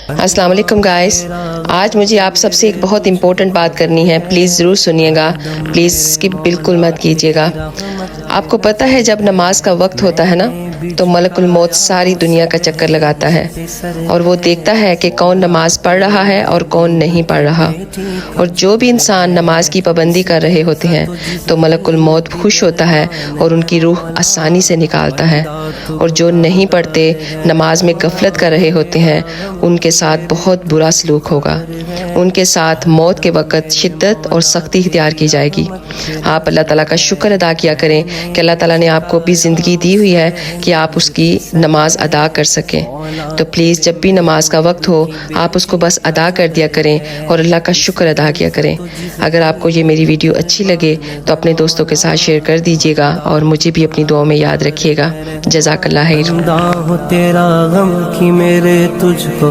السلام علیکم گائز، آج مجھے آپ سب سے ایک بہت امپورٹنٹ بات کرنی ہے، پلیز ضرور سنیے گا، پلیز اسکپ بالکل مت کیجیے گا۔ آپ کو پتہ ہے جب نماز کا وقت ہوتا ہے نا تو ملک الموت ساری دنیا کا چکر لگاتا ہے اور وہ دیکھتا ہے کہ کون نماز پڑھ رہا ہے اور کون نہیں پڑھ رہا، اور جو بھی انسان نماز کی پابندی کر رہے ہوتے ہیں تو ملک الموت خوش ہوتا ہے اور ان کی روح آسانی سے نکالتا ہے، اور جو نہیں پڑھتے، نماز میں غفلت کر رہے ہوتے ہیں، ان کے ساتھ بہت برا سلوک ہوگا، ان کے ساتھ موت کے وقت شدت اور سختی اختیار کی جائے گی۔ آپ اللہ تعالیٰ کا شکر ادا کیا کریں کہ اللہ تعالیٰ نے آپ کو بھی زندگی دی ہوئی ہے کہ آپ اس کی نماز ادا کر سکیں، تو پلیز جب بھی نماز کا وقت ہو آپ اس کو بس ادا کر دیا کریں اور اللہ کا شکر ادا کیا کریں۔ اگر آپ کو یہ میری ویڈیو اچھی لگے تو اپنے دوستوں کے ساتھ شیئر کر دیجیے گا اور مجھے بھی اپنی دعاؤں میں یاد رکھیے گا۔ جزاک اللہ خیر۔ تیرا غم کی میرے تجھ کو